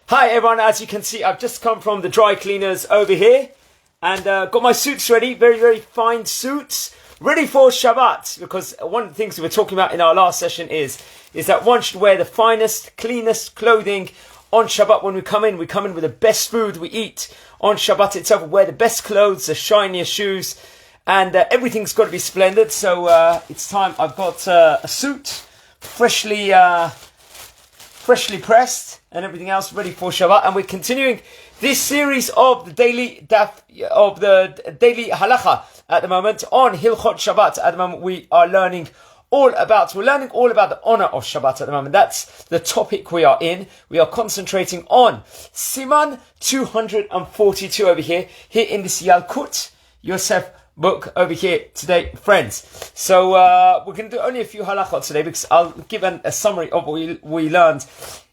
Hi everyone, as you can see I've just come from the dry cleaners over here and got my suits ready, very very fine suits, ready for Shabbat, because one of the things we were talking about in our last session is that one should wear the finest, cleanest clothing on Shabbat. When we come in with the best food we eat on Shabbat itself, we wear the best clothes, the shiniest shoes, and everything's got to be splendid. So it's time. I've got a suit freshly pressed and everything else ready for Shabbat, and we're continuing this series of the daily halacha at the moment on Hilchot Shabbat. At the moment we're learning all about the honor of Shabbat at the moment. That's the topic we are in. We are concentrating on Siman 242 over here in this Yalkut Yosef book over here today, friends. So we're going to do only a few halachot today because I'll give a summary of what we learned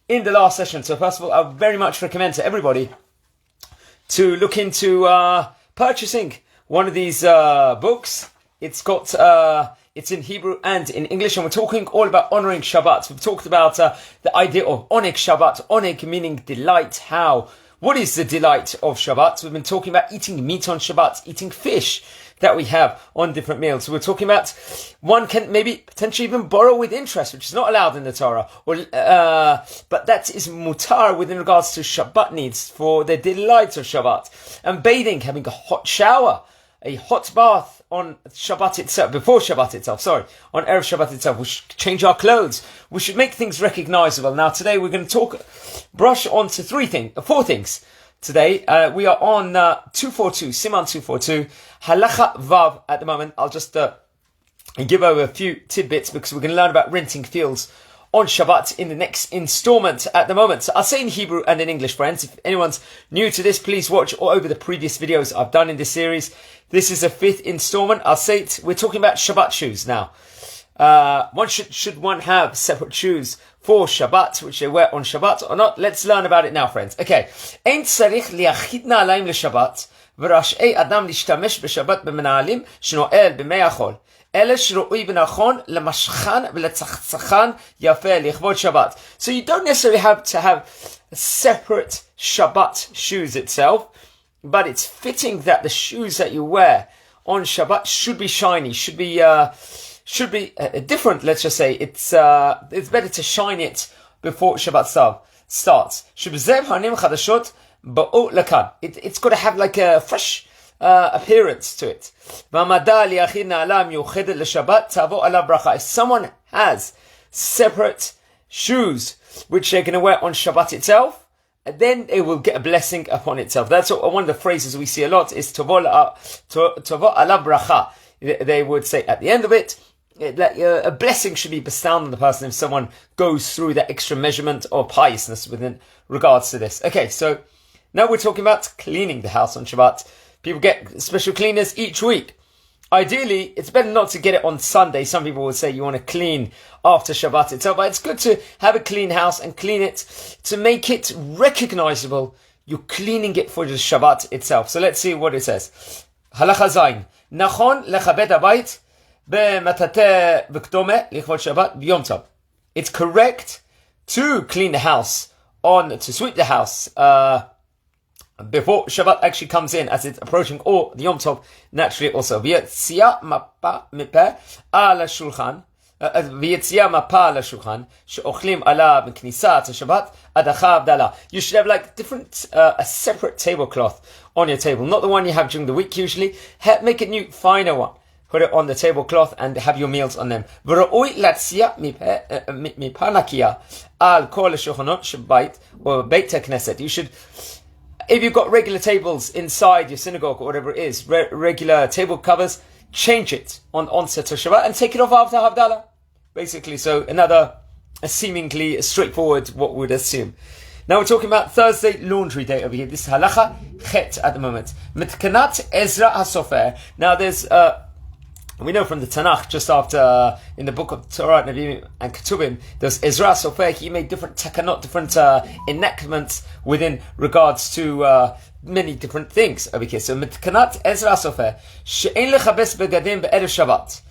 in the last session. So first of all, I very much recommend to everybody to look into purchasing one of these books. It's in Hebrew and in English, and we're talking all about honoring Shabbat. We've talked about the idea of oneg Shabbat, oneg meaning delight. What is the delight of Shabbat? We've been talking about eating meat on Shabbat, eating fish that we have on different meals. So we're talking about one can maybe potentially even borrow with interest, which is not allowed in the Torah, but that is mutar within regards to Shabbat needs for the delight of Shabbat. And bathing, having a hot shower, a hot bath on Shabbat itself, before Shabbat itself, on Erev Shabbat itself. We should change our clothes. We should make things recognizable. Now today we're going to brush on to four things. Today, we are on 242, Siman 242, Halacha Vav at the moment. I'll just give over a few tidbits because we're going to learn about renting fields on Shabbat in the next installment at the moment. So I'll say in Hebrew and in English, friends. If anyone's new to this, please watch all over the previous videos I've done in this series. This is a fifth installment. I'll say it. We're talking about Shabbat shoes now. Should one have separate shoes for Shabbat, which they wear on Shabbat or not? Let's learn about it now, friends. Okay. Ein tzarich liachid na'alayim לשבת, ורשאי אדם להשתמש בשבת במנהלים שנועל במי החול. אלה שראוי ונכון למשכן ולצחצחן יפה לכבוד Shabbat. So you don't necessarily have to have separate Shabbat shoes itself, but it's fitting that the shoes that you wear on Shabbat should be shiny, should be different. Let's just say it's better to shine it before Shabbat starts. It's got to have like a fresh appearance to it. If someone has separate shoes which they're going to wear on Shabbat itself, then it will get a blessing upon itself. That's one of the phrases we see a lot is Tovo alav bracha. They would say at the end of it, that a blessing should be bestowed on the person if someone goes through that extra measurement of piousness within regards to this. Okay, so now we're talking about cleaning the house on Shabbat. People get special cleaners each week. Ideally, it's better not to get it on Sunday. Some people will say you want to clean after Shabbat itself, but it's good to have a clean house and clean it to make it recognizable. You're cleaning it for the Shabbat itself. So let's see what it says. Halacha Zayin. Nachon lechabed habayit b'matate v'kdome lichvod Shabbat b'yom tov. It's correct to clean the house to sweep the house before Shabbat actually comes in, as it's approaching, or the Yom Tov naturally also. V'yetzia mapa mipeh al shulchan, v'yetzia mapa al shulchan she'ochlim ala b'knisat Shabbat adacha avdala. You should have like a separate tablecloth on your table, not the one you have during the week usually. Make a new, finer one. Put it on the tablecloth and have your meals on them. V'ra'oi latzia mipa nakiya al kol shulchanot shebayit or beit knesset. You should, if you've got regular tables inside your synagogue or whatever it is, regular table covers, change it on onset to Shabbat and take it off after Havdalah. Basically, so a seemingly straightforward what we would assume. Now we're talking about Thursday laundry day over here. This is halacha chet at the moment. Mitkanat Ezra HaSofer. Now there's we know from the Tanakh, just after, in the book of Torah, Nevi'im, and Ketubim, there's Ezra Sofer. He made different takanot, different enactments within regards to many different things over here. So, Mitkanat Ezra Sofer, she'en lechabes begadim be'erev Shabbat,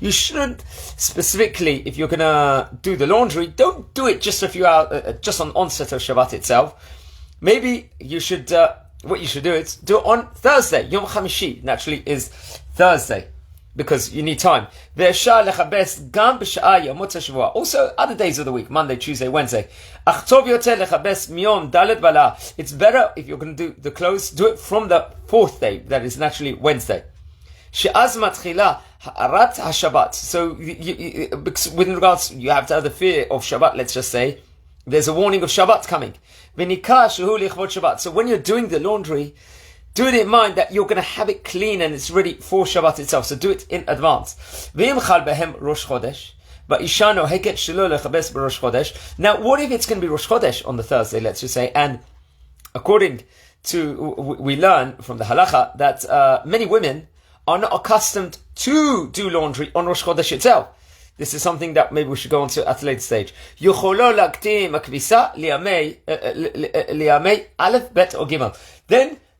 You shouldn't specifically, if you're gonna do the laundry, don't do it just a few hours, just on onset of Shabbat itself. Maybe you should, what you should do is do it on Thursday. Yom Chamishi naturally is Thursday, because you need time. Also other days of the week, Monday, Tuesday, Wednesday. It's better if you're going to do the clothes, do it from the fourth day, that is naturally Wednesday. So with regards, you have to have the fear of Shabbat, let's just say. There's a warning of Shabbat coming. So when you're doing the laundry, do it in mind that you're going to have it clean and it's ready for Shabbat itself. So do it in advance. Now, what if it's going to be Rosh Chodesh on the Thursday, let's just say, and according to, we learn from the halacha that many women are not accustomed to do laundry on Rosh Chodesh itself. This is something that maybe we should go on to at a later stage. Then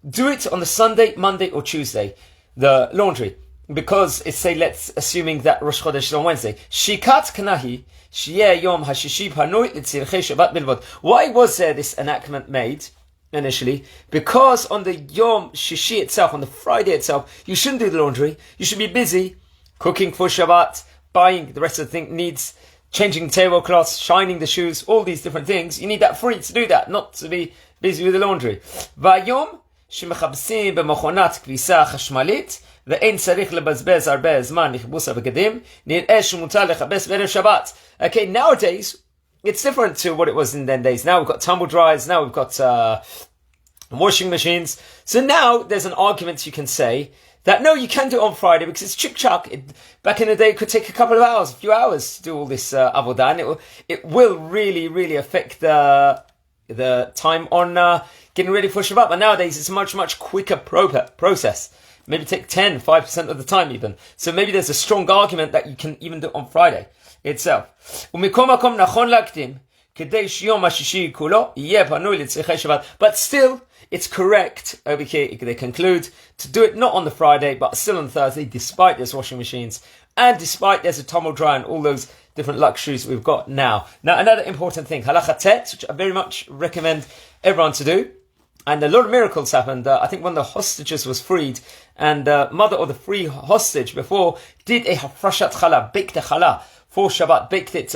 do it on the Sunday, Monday, or Tuesday, the laundry. Because it's, say, let's assuming that Rosh Chodesh is on Wednesday. Shikat kanahi, shiyeh yom hashishi panui l'tzirchei Shabbat bilvod. Why was there this enactment made initially? Because on the Yom Shishi itself, on the Friday itself, you shouldn't do the laundry. You should be busy cooking for Shabbat, buying the rest of the thing needs, changing tablecloths, shining the shoes, all these different things. You need that free to do that, not to be busy with the laundry. Vayom שמחפשים במכונת כביסה חשמלית ואין צריך לבזבז הרבה זמן לכיבוס הבגדים, נראה שמותר לכבס בערב שבת. Okay, nowadays, it's different to what it was in then days. Now we've got tumble dryers, now we've got washing machines. So now there's an argument you can say that no, you can do it on Friday because it's chick-chuck. Back in the day, it could take a couple of hours, a few hours to do all this avodah, and it will really, really affect the time on getting ready for Shabbat. But nowadays, it's a much, much quicker process. Maybe take 5% of the time even. So maybe there's a strong argument that you can even do it on Friday itself. But still, it's correct over here, they conclude, to do it not on the Friday, but still on Thursday, despite there's washing machines, and despite there's a tumble dryer and all those different luxuries we've got now. Now, another important thing, halacha tet, which I very much recommend everyone to do, and a lot of miracles happened. I think one of the hostages was freed, and the mother of the free hostage before did a hafrashat challah, baked a challah for Shabbat, baked it,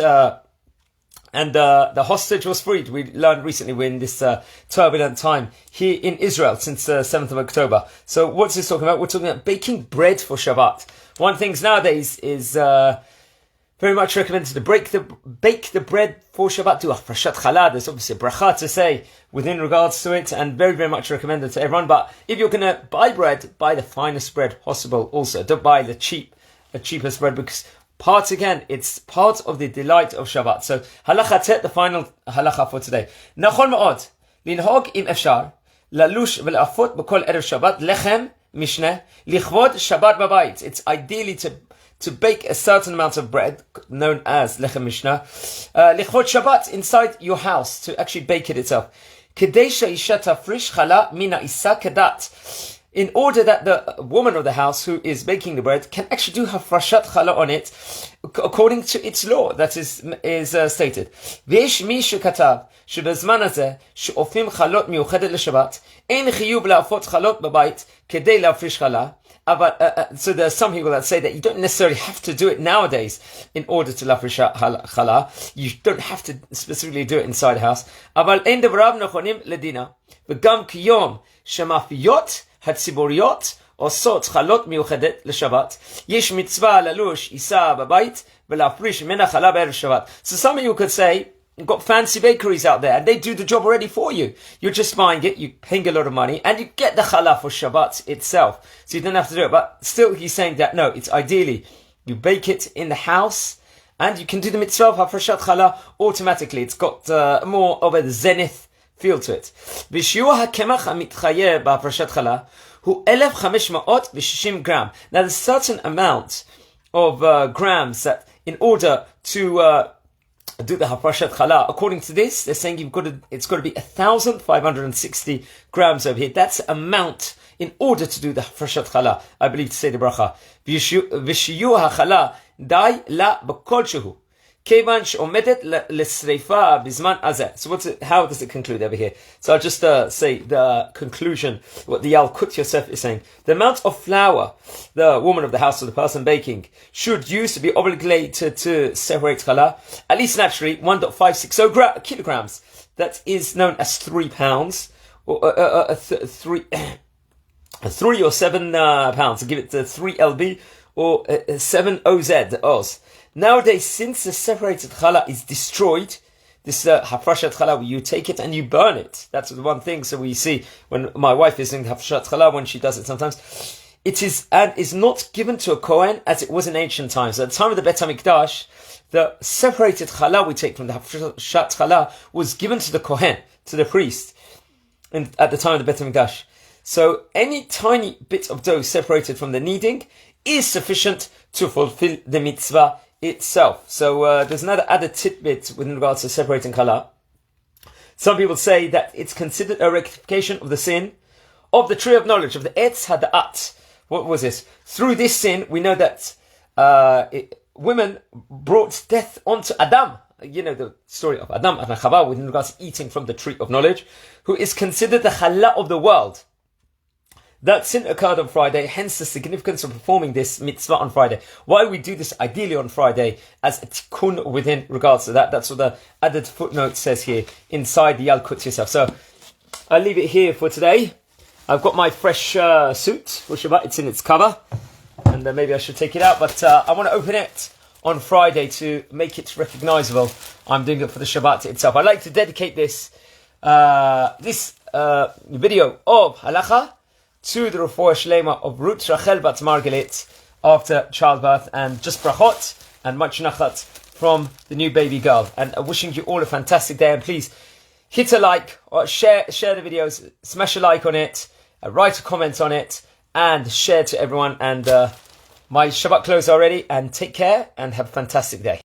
and the hostage was freed. We learned recently we're in this turbulent time here in Israel since the 7th of October. So what's this talking about? We're talking about baking bread for Shabbat. One of the things nowadays is very much recommended to bake the bread for Shabbat. Do a frashat challah. There's obviously a bracha to say within regards to it, and very, very much recommended to everyone. But if you're going to buy bread, buy the finest bread possible also. Don't buy the cheapest bread, because it's part of the delight of Shabbat. So, halacha tet, the final halacha for today. Nachon ma'od, linhog im efshar, lalush vel'afot b'kol erev Shabbat, lechem mishneh, lichvod Shabbat babayit. It's ideally to bake a certain amount of bread, known as lechem mishneh, lichvod Shabbat inside your house, to actually bake it itself. Kedei she'isha tafrish chala mina isa kedat. In order that the woman of the house who is baking the bread can actually do her frashat challah on it according to its law that is stated. ויש מי שכתב שבזמן הזה שאופים חלות מיוחדת לשבת אין חיוב להפות חלות בבית כדי להפריש חלה. So there are some people that say that you don't necessarily have to do it nowadays in order to להפריש challah. You don't have to specifically do it inside the house. אבל אין דבריו נכונים לדינה וגם כיום שמאפיות הציבוריות עושות חלות מיוחדת לשבת. יש מצווה ללוש עיסה בבית ולהפריש ממנה חלה בערב שבת. So some of you could say, you've got fancy bakeries out there and they do the job already for you. You're just buying it, you're paying a lot of money, and you get the challah for Shabbat itself. So you don't have to do it. But still he's saying that no, it's ideally you bake it in the house and you can do the mitzvah of hafrashat challah automatically. It's got more of a zenith feel to it. ושיעור הקמח המתחייב בהפרשת חלה הוא 1,560 gram. Now there's a certain amount of grams that in order to do the hafrashat challah, according to this, they're saying it's got to be 1,560 grams over here. That's amount in order to do the hafrashat chala, I believe to say the bracha. V'shiyu hachala dai la b'kol shehu. Kevan she'omedet l'sreifa bizman azeh. So how does it conclude over here? So I'll just say the conclusion, what the Yalkut Yosef is saying. The amount of flour the woman of the house or the person baking should use to be obligated to separate challah, at least naturally 1.560 kilograms. That is known as 3 pounds, or 3 or 7 pounds. To give it to 3 lb or 7 oz. Nowadays, since the separated challah is destroyed, this hafrashat challah, you take it and you burn it. That's the one thing. So we see when my wife is doing hafrashat challah, when she does it sometimes, it is not given to a Kohen as it was in ancient times. At the time of the Bet HaMikdash, the separated challah we take from the hafrashat challah was given to the Kohen, to the priest, at the time of the Bet HaMikdash. So any tiny bit of dough separated from the kneading is sufficient to fulfill the mitzvah itself. So there's another added tidbit with regards to separating challah. Some people say that it's considered a rectification of the sin of the tree of knowledge, of the Etz Hada'at. What was this? Through this sin, we know that women brought death onto Adam. You know the story of Adam and Chava with regards to eating from the tree of knowledge, who is considered the challah of the world. That sin occurred on Friday, hence the significance of performing this mitzvah on Friday. Why we do this ideally on Friday as a tikkun within regards to that. That's what the added footnote says here inside the Yalkut Yosef. So I'll leave it here for today. I've got my fresh suit for Shabbat. It's in its cover. And maybe I should take it out. But I want to open it on Friday to make it recognizable. I'm doing it for the Shabbat itself. I'd like to dedicate this video of halacha to the refuah shlema of Ruth Rachel Bat Margalit after childbirth, and just brachot and much nachat from the new baby girl. And wishing you all a fantastic day. And please hit a like, or share the videos, smash a like on it, write a comment on it, and share to everyone. And my Shabbat clothes are ready. And take care and have a fantastic day.